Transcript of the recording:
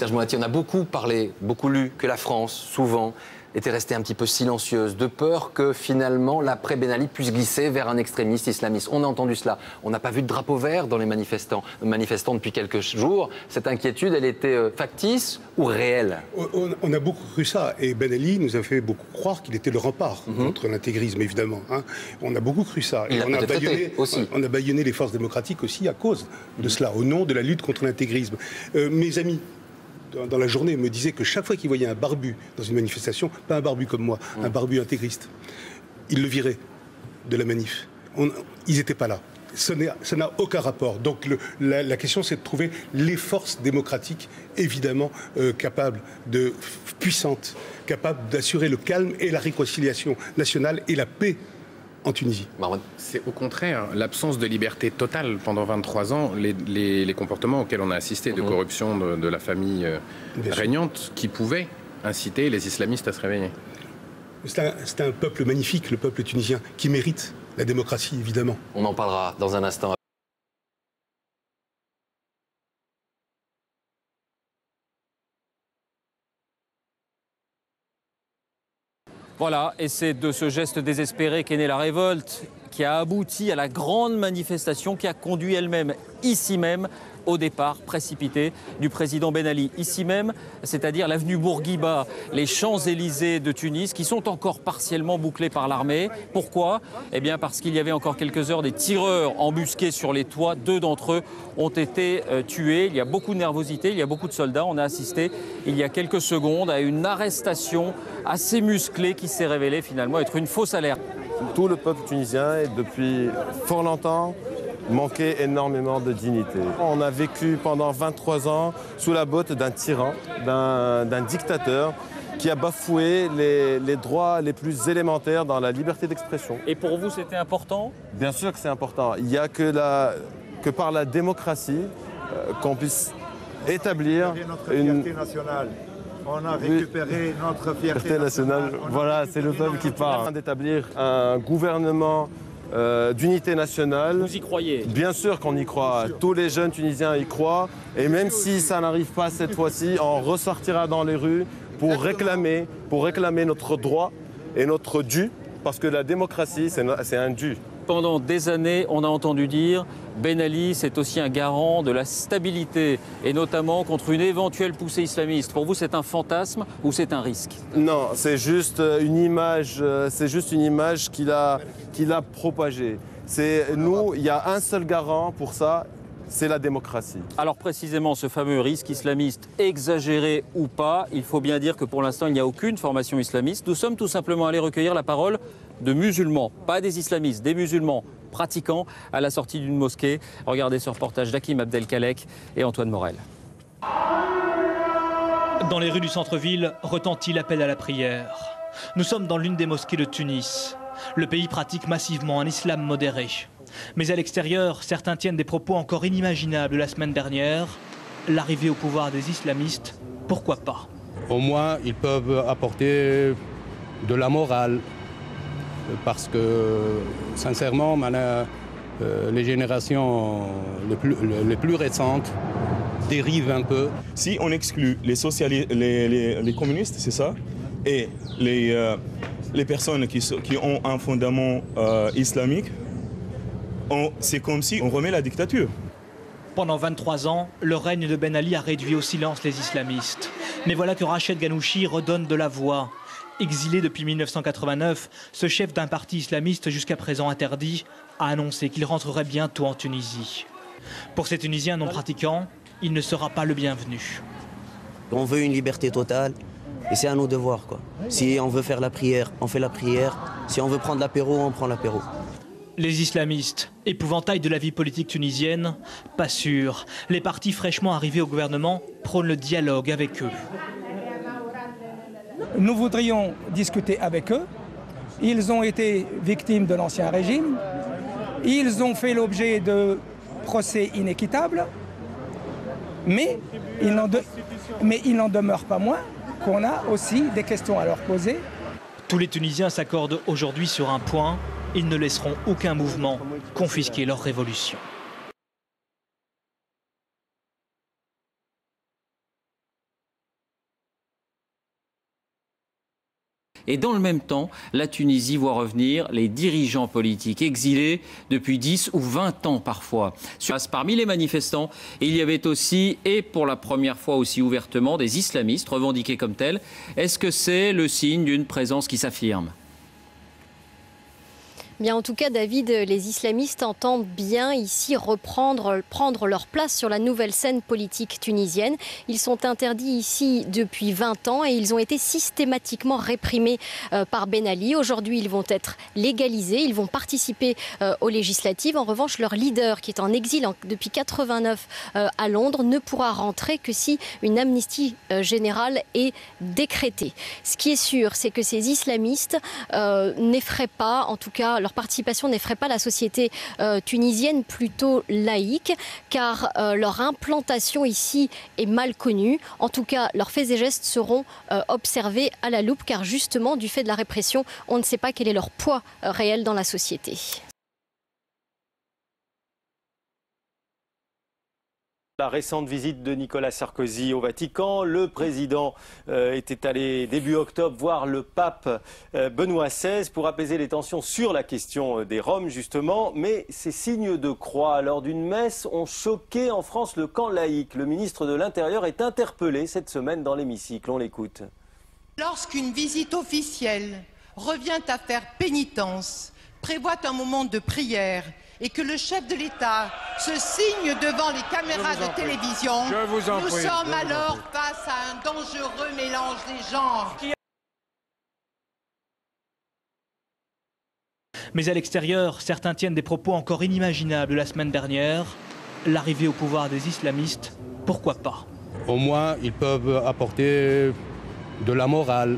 Serge Moati, on a beaucoup parlé, beaucoup lu que la France, souvent, était restée un petit peu silencieuse, de peur que finalement l'après Ben Ali puisse glisser vers un extrémiste islamiste. On a entendu cela. On n'a pas vu de drapeau vert dans les manifestants depuis quelques jours. Cette inquiétude, elle était factice ou réelle? On a beaucoup cru ça. Et Ben Ali nous a fait beaucoup croire qu'il était le rempart contre l'intégrisme, évidemment. Hein. On a beaucoup cru ça. Et on a bâillonné les forces démocratiques aussi à cause de cela, au nom de la lutte contre l'intégrisme. Mes amis, dans la journée, me disaient que chaque fois qu'ils voyaient un barbu dans une manifestation, pas un barbu comme moi, un barbu intégriste, ils le viraient de la manif. Ils n'étaient pas là. Ça n'a aucun rapport. Donc la question, c'est de trouver les forces démocratiques, évidemment, puissantes, capables d'assurer le calme et la réconciliation nationale et la paix en Tunisie. C'est au contraire l'absence de liberté totale pendant 23 ans, les comportements auxquels on a assisté de corruption de la famille régnante qui pouvaient inciter les islamistes à se réveiller. C'est un peuple magnifique, le peuple tunisien, qui mérite la démocratie, évidemment. On en parlera dans un instant. Voilà, et c'est de ce geste désespéré qu'est née la révolte, qui a abouti à la grande manifestation qui a conduit elle-même, ici même, au départ précipité du président Ben Ali. Ici même, c'est-à-dire l'avenue Bourguiba, les Champs-Élysées de Tunis, qui sont encore partiellement bouclés par l'armée. Pourquoi? Eh bien parce qu'il y avait encore quelques heures des tireurs embusqués sur les toits. 2 d'entre eux ont été tués. Il y a beaucoup de nervosité, il y a beaucoup de soldats. On a assisté il y a quelques secondes à une arrestation assez musclée qui s'est révélée finalement être une fausse alerte. Tout le peuple tunisien, depuis fort longtemps, manquait énormément de dignité. On a vécu pendant 23 ans sous la botte d'un tyran, d'un dictateur qui a bafoué les droits les plus élémentaires dans la liberté d'expression. Et pour vous, c'était important? Bien sûr que c'est important. Il n'y a que par la démocratie qu'on puisse établir notre fierté nationale. On a récupéré notre fierté nationale. Voilà, c'est le peuple qui parle. D'établir un gouvernement d'unité nationale. Vous y croyez? Bien sûr qu'on y croit. Tous les jeunes Tunisiens y croient. Et même si ça n'arrive pas cette fois-ci, on ressortira dans les rues pour réclamer notre droit et notre dû. Parce que la démocratie, c'est un dû. Pendant des années, on a entendu dire Ben Ali, c'est aussi un garant de la stabilité, et notamment contre une éventuelle poussée islamiste. Pour vous, c'est un fantasme ou c'est un risque? Non, c'est juste une image, qu'il a propagée. Nous, il y a un seul garant pour ça, c'est la démocratie. Alors précisément, ce fameux risque islamiste, exagéré ou pas, il faut bien dire que pour l'instant, il n'y a aucune formation islamiste. Nous sommes tout simplement allés recueillir la parole de musulmans, pas des islamistes, des musulmans pratiquants à la sortie d'une mosquée. Regardez ce reportage d'Hakim Abdelkalek et Antoine Morel. Dans les rues du centre-ville retentit l'appel à la prière. Nous sommes dans l'une des mosquées de Tunis. Le pays pratique massivement un islam modéré. Mais à l'extérieur, certains tiennent des propos encore inimaginables la semaine dernière. L'arrivée au pouvoir des islamistes, pourquoi pas? Au moins, ils peuvent apporter de la morale. Parce que, sincèrement, les générations les plus récentes dérivent un peu. Si on exclut les communistes, c'est ça, et les personnes qui ont un fondament islamique, c'est comme si on remet la dictature. Pendant 23 ans, le règne de Ben Ali a réduit au silence les islamistes. Mais voilà que Rached Ghannouchi redonne de la voix. Exilé depuis 1989, ce chef d'un parti islamiste jusqu'à présent interdit a annoncé qu'il rentrerait bientôt en Tunisie. Pour ces Tunisiens non pratiquants, il ne sera pas le bienvenu. On veut une liberté totale et c'est à nos devoirs, quoi. Si on veut faire la prière, on fait la prière. Si on veut prendre l'apéro, on prend l'apéro. Les islamistes, épouvantail de la vie politique tunisienne, pas sûr. Les partis fraîchement arrivés au gouvernement prônent le dialogue avec eux. Nous voudrions discuter avec eux. Ils ont été victimes de l'ancien régime. Ils ont fait l'objet de procès inéquitables. Mais il n'en demeure pas moins qu'on a aussi des questions à leur poser. Tous les Tunisiens s'accordent aujourd'hui sur un point. Ils ne laisseront aucun mouvement confisquer leur révolution. Et dans le même temps, la Tunisie voit revenir les dirigeants politiques exilés depuis 10 ou 20 ans parfois. Parmi les manifestants, il y avait aussi, et pour la première fois aussi ouvertement, des islamistes revendiqués comme tels. Est-ce que c'est le signe d'une présence qui s'affirme ? Bien, en tout cas, David, les islamistes entendent bien ici prendre leur place sur la nouvelle scène politique tunisienne. Ils sont interdits ici depuis 20 ans et ils ont été systématiquement réprimés par Ben Ali. Aujourd'hui, ils vont être légalisés, ils vont participer aux législatives. En revanche, leur leader, qui est en exil depuis 89 à Londres, ne pourra rentrer que si une amnistie générale est décrétée. Ce qui est sûr, c'est que ces islamistes n'effraient pas, en tout cas, leur participation n'effraie pas la société tunisienne plutôt laïque, car leur implantation ici est mal connue. En tout cas, leurs faits et gestes seront observés à la loupe, car justement, du fait de la répression, on ne sait pas quel est leur poids réel dans la société. La récente visite de Nicolas Sarkozy au Vatican, le président était allé début octobre voir le pape Benoît XVI pour apaiser les tensions sur la question des Roms justement, mais ces signes de croix lors d'une messe ont choqué en France le camp laïque. Le ministre de l'Intérieur est interpellé cette semaine dans l'hémicycle, on l'écoute. Lorsqu'une visite officielle revient à faire pénitence, prévoit un moment de prière et que le chef de l'État se signe devant les caméras de télévision, nous sommes alors face à un dangereux mélange des genres. Mais à l'extérieur, certains tiennent des propos encore inimaginables de la semaine dernière. L'arrivée au pouvoir des islamistes, pourquoi pas? Au moins, ils peuvent apporter de la morale,